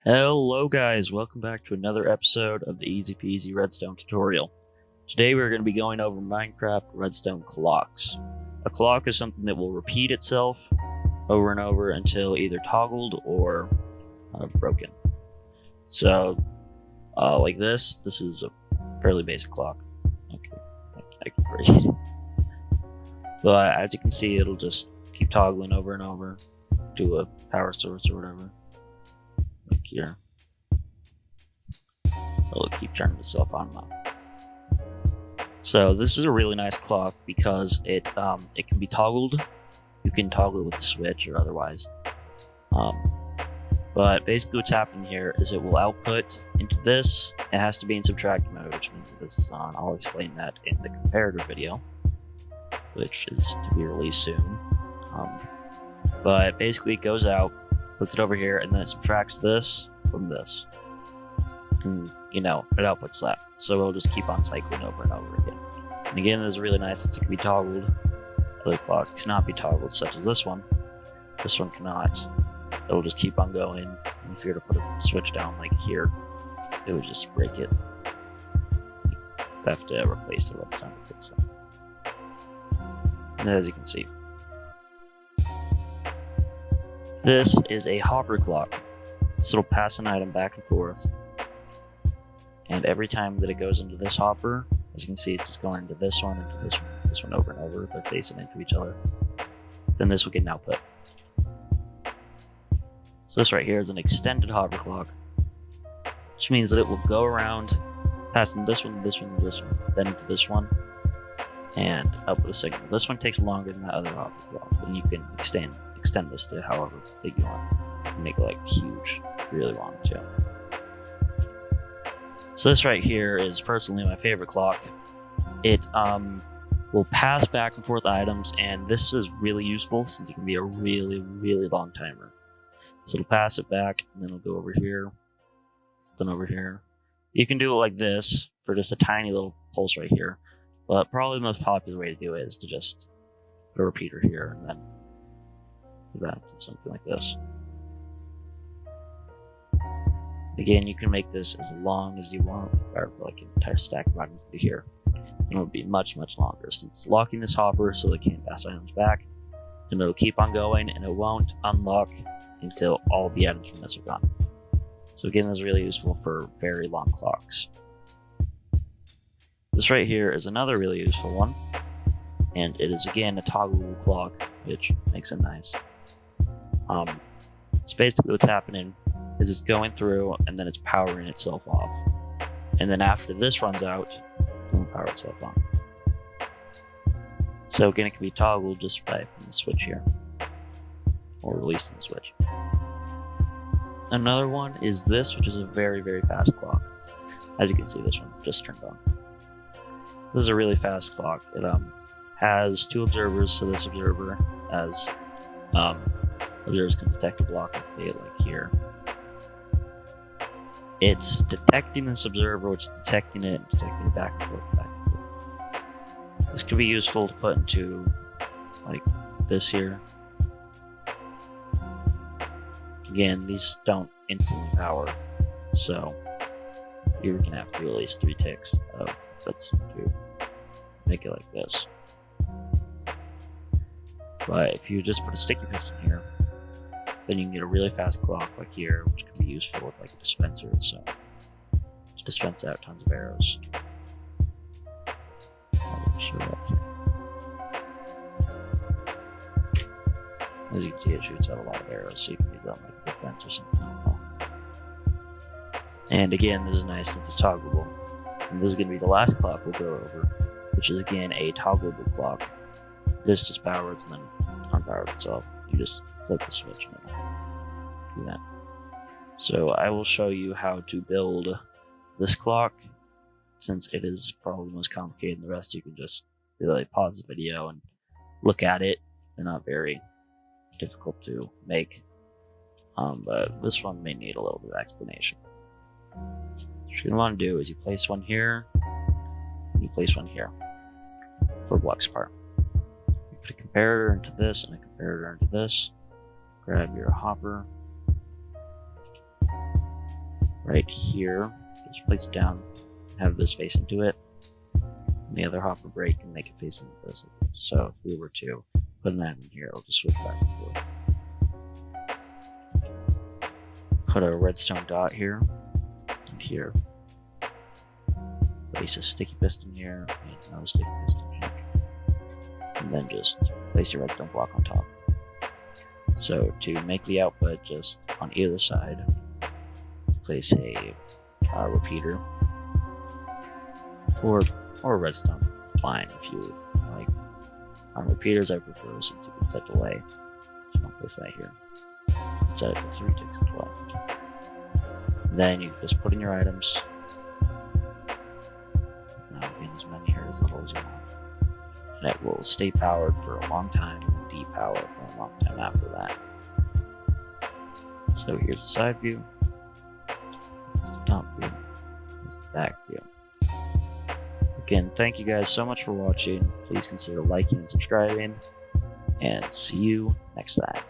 Hello guys, welcome back to another episode of the EzPz Redstone tutorial. Today we're going to be going over Minecraft Redstone clocks. A clock is something that will repeat itself over and over until either toggled or broken. So, like this is a fairly basic clock. Okay, I can break it. But as you can see, it'll just keep toggling over and over to a power source or whatever. Like here, it'll keep turning itself on and off. So this is a really nice clock because it can be toggled. You can toggle it with a switch or otherwise. But basically what's happening here is it will output into this. It has to be in subtract mode, which means that this is on. I'll explain that in the comparator video, which is to be released soon. But basically it goes out, puts it over here, and then it subtracts this from this. And, it outputs that. So it'll just keep on cycling over and over again. And again, this is really nice that it can be toggled. Other clocks cannot be toggled, such as this one. This one cannot. It'll just keep on going. And if you were to put a switch down like here, it would just break it. You have to replace the redstone to fix it. And as you can see, this is a hopper clock. So it'll pass an item back and forth. And every time that it goes into this hopper, as you can see, it's just going into this one, this one over and over. They're facing into each other. Then this will get an output. So this right here is an extended hopper clock, which means that it will go around, passing this one, this one, this one, then into this one, and output a signal. This one takes longer than that other hopper clock, and you can extend this to however big you want. You can make it like huge if you really want to. So this right here is personally my favorite clock. It will pass back and forth items, and this is really useful since it can be a really, really long timer. So it'll pass it back, and then it'll go over here, then over here. You can do it like this for just a tiny little pulse right here, but probably the most popular way to do it is to just put a repeater here and then that, something like this. Again, you can make this as long as you want, or like an entire stack of items to here. And it will be much, much longer since it's locking this hopper so they can't pass items back. And it'll keep on going, and it won't unlock until all the items from this are gone. So again, this is really useful for very long clocks. This right here is another really useful one, and it is again a toggleable clock, which makes it nice. So basically what's happening is it's going through and then it's powering itself off. And then after this runs out, it'll power itself on. So again, it can be toggled just by putting the switch here, or releasing the switch. Another one is this, which is a very, very fast clock. As you can see, this one just turned on. This is a really fast clock. It has two observers, so this observer has observers can detect a block like here. It's detecting this observer, which is detecting it and detecting it back and forth, back and forth. This could be useful to put into like this here. Again, these don't instantly power, so you're gonna have to do at least 3 ticks of bits to make it like this. But if you just put a sticky piston here, then you can get a really fast clock like here, which can be useful with like a dispenser or so, to dispense out tons of arrows. I'll show that here. As you can see, it shoots out a lot of arrows, so you can use that like a defense or something. And again, this is nice since it's toggleable. And this is going to be the last clock we'll go over, which is again a toggleable clock. This just powers and then unpowers itself. You just flip the switch and it'll do that. So I will show you how to build this clock. Since it is probably the most complicated than the rest, you can just really pause the video and look at it. They're not very difficult to make, but this one may need a little bit of explanation. What you're going to want to do is you place one here, and you place one here for blocks apart. You put a comparator into this and a comparator into this. Grab your hopper, right here. Just place it down, have this face into it, and the other hopper break and make it face into this. So if we were to put an item in here, it'll just switch back and forth. Put a redstone dot here and here. Place a sticky piston here and another sticky piston here. And then just place your redstone block on top. So to make the output, just on either side, place a repeater or a redstone line if you like. On repeaters, I prefer since you can set delay. So I'll place that here. Set it to 3 ticks as well. Then you just put in your items. Now in as many here as little as you want. And it will stay powered for a long time and depower for a long time after that. So here's the side view. Here's the top view. Here's the back view. Again, thank you guys so much for watching. Please consider liking and subscribing. And see you next time.